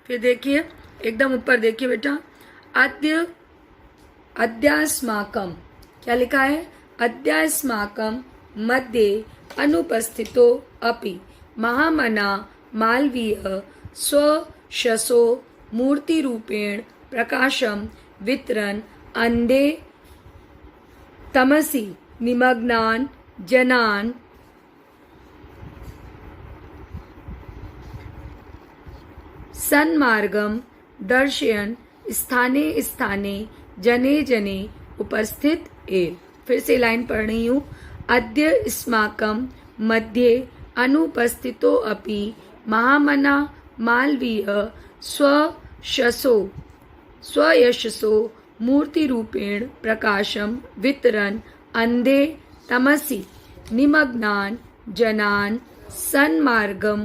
फिर देखिए एकदम ऊपर देखिए बेटा, अद्यास्माकम, क्या लिखा है? अद्यास्माकम मध्ये अनुपस्थितो अपि महामना मालवीय स्वशसो मूर्तिरूपेण प्रकाशम वितरन अंधे तमसि निमग्नान जनान सन्मार्गम दर्शयन स्थाने स्थाने जने जने उपस्थित एव। फिर से लाइन पढ़ रही हूँ। अद्य अस्माकं मध्ये अनुपस्थितो अपि महामना मालवीय स्वयशसो मूर्तिरूपेण प्रकाशम वितरन अंधे तमसि निमग्नान जनान सन्मार्गम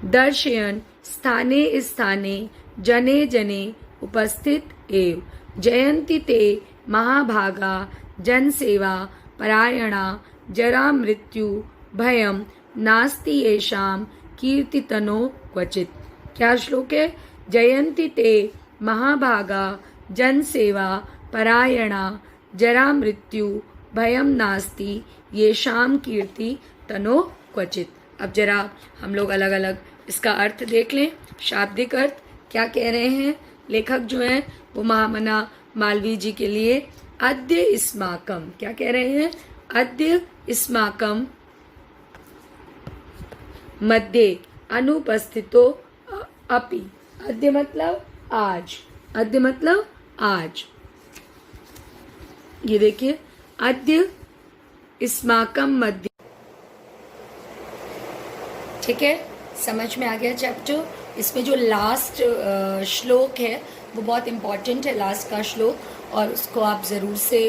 दर्शयन स्थाने स्थाने जने जने उपस्थित एव। जयन्ति ते महाभागा जनसेवा परायणा जरा मृत्यु भयम नास्ति येषां कीर्तितनो क्वचित। क्या श्लोक है? जयन्ति ते महाभागा जनसेवा परायणा जरा मृत्यु भयम नास्ति येषां कीर्तितनो क्वचित। अब जरा हम लोग अलग अलग इसका अर्थ देख लें। शाब्दिक अर्थ क्या कह रहे हैं लेखक जो हैं वो महामना मालवीय जी के लिए? अद्य अस्माकं, क्या कह रहे हैं? अद्य अस्माकं मध्ये अनुपस्थितो अपि। अद्य मतलब आज, अद्य मतलब आज। ये देखिए, अद्य अस्माकं मध्ये। ठीक है, समझ में आ गया चैप्टर। इसमें जो लास्ट श्लोक है वो बहुत इम्पॉर्टेंट है, लास्ट का श्लोक, और उसको आप ज़रूर से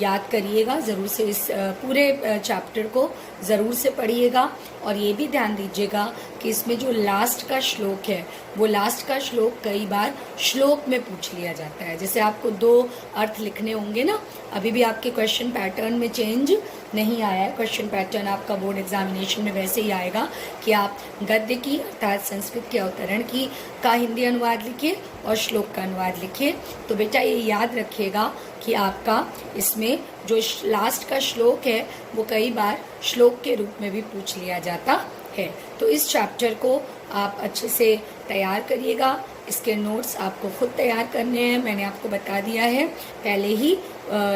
याद करिएगा, ज़रूर से इस पूरे चैप्टर को ज़रूर से पढ़िएगा। और ये भी ध्यान दीजिएगा कि इसमें जो लास्ट का श्लोक है वो लास्ट का श्लोक कई बार श्लोक में पूछ लिया जाता है। जैसे आपको 2 अर्थ लिखने होंगे ना, अभी भी आपके क्वेश्चन पैटर्न में चेंज नहीं आया है। क्वेश्चन पैटर्न आपका बोर्ड एग्जामिनेशन में वैसे ही आएगा कि आप गद्य की अर्थात संस्कृत के अवतरण की का हिंदी अनुवाद लिखिए और श्लोक का अनुवाद लिखिए। तो बेटा ये याद रखिएगा कि आपका इसमें जो लास्ट का श्लोक है वो कई बार श्लोक के रूप में भी पूछ लिया जाता है। तो इस चैप्टर को आप अच्छे से तैयार करिएगा। इसके नोट्स आपको खुद तैयार करने हैं, मैंने आपको बता दिया है पहले ही,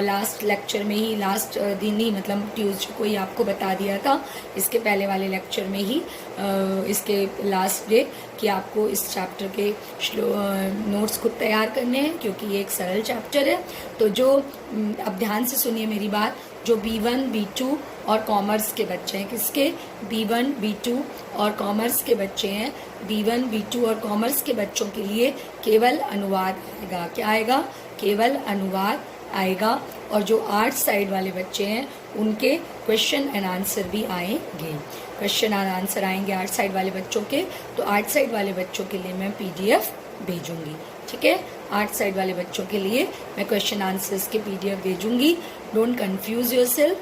लास्ट लेक्चर में ही, लास्ट दिन ही मतलब ट्यूसडे को ही आपको बता दिया था, इसके पहले वाले लेक्चर में ही, इसके लास्ट डे, कि आपको इस चैप्टर के नोट्स खुद तैयार करने हैं क्योंकि ये एक सरल चैप्टर है। तो जो अब ध्यान से सुनिए मेरी बात, जो B1 B2 और कॉमर्स के बच्चे हैं, किसके? B1 B2 और कॉमर्स के बच्चे हैं, B1 B2 और कॉमर्स के बच्चों के लिए केवल अनुवाद आएगा। क्या आएगा? केवल अनुवाद आएगा। और जो आर्ट्स साइड वाले बच्चे हैं उनके क्वेश्चन एंड आंसर भी आएंगे। क्वेश्चन एंड आंसर आएंगे आर्ट्स साइड वाले बच्चों के, तो आर्ट्स साइड वाले बच्चों के लिए मैं PDF भेजूंगी। ठीक है, आर्ट्स साइड वाले बच्चों के लिए मैं क्वेश्चन आंसर्स के PDF भेजूंगी। Don't confuse yourself.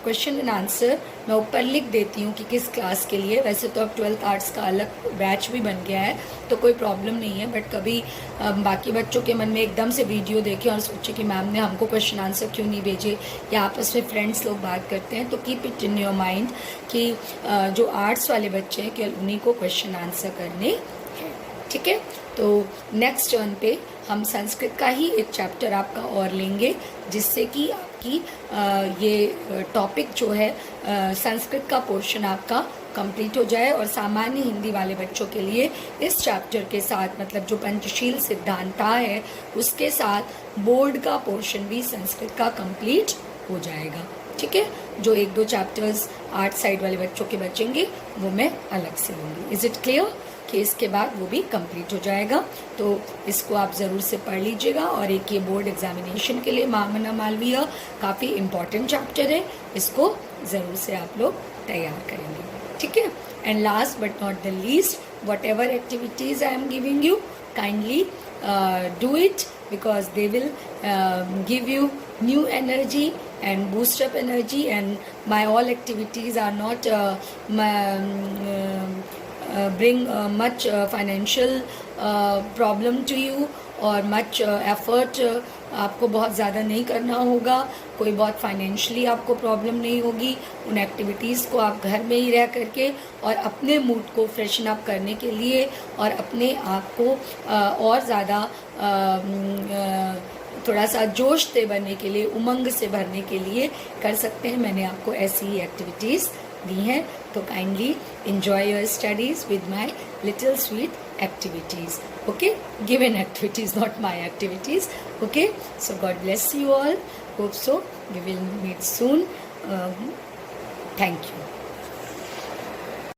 Question and answer मैं ऊपर लिख देती हूँ कि किस क्लास के लिए। वैसे तो अब 12th आर्ट्स का अलग बैच भी बन गया है तो कोई प्रॉब्लम नहीं है, बट कभी बाकी बच्चों के मन में एकदम से वीडियो देखें और सोचे कि मैम ने हमको क्वेश्चन आंसर क्यों नहीं भेजे, या आपस में फ्रेंड्स लोग बात करते हैं, तो keep it in your mind कि जो आर्ट्स वाले बच्चे हैं केवल उन्हीं को क्वेश्चन आंसर करने हैं। ठीक है, तो नेक्स्ट टर्न पे हम संस्कृत का ही एक चैप्टर आपका और लेंगे, जिससे कि आपकी ये टॉपिक जो है संस्कृत का पोर्शन आपका कंप्लीट हो जाए, और सामान्य हिंदी वाले बच्चों के लिए इस चैप्टर के साथ मतलब जो पंचशील सिद्धांता है उसके साथ बोर्ड का पोर्शन भी संस्कृत का कंप्लीट हो जाएगा। ठीक है, जो 1-2 चैप्टर्स आर्ट साइड वाले बच्चों के बचेंगे वो मैं अलग से लूँगी। इज इट क्लियर कि इसके बाद वो भी कंप्लीट हो जाएगा। तो इसको आप ज़रूर से पढ़ लीजिएगा। और एक ये बोर्ड एग्जामिनेशन के लिए महामना मालवीय काफ़ी इम्पॉर्टेंट चैप्टर है, इसको ज़रूर से आप लोग तैयार करेंगे। ठीक है, and last but not the least, what ever activities I am giving you, kindly do it because they will give you new energy and boost up energy, and my all activities are not bring much financial problem to you और much effort आपको बहुत ज़्यादा नहीं करना होगा, कोई बहुत financially आपको प्रॉब्लम नहीं होगी। उन एक्टिविटीज़ को आप घर में ही रह करके और अपने मूड को फ्रेशन अप करने के लिए और अपने आप को और ज़्यादा थोड़ा सा जोश से भरने के लिए, उमंग से भरने के लिए कर सकते हैं। मैंने आपको ऐसी ही एक्टिविटीज़ दी हैं, तो kindly enjoy your studies with my little sweet activities. Okay, given activities, not my activities. Okay, so God bless you all. Hope so. We will meet soon. Thank you.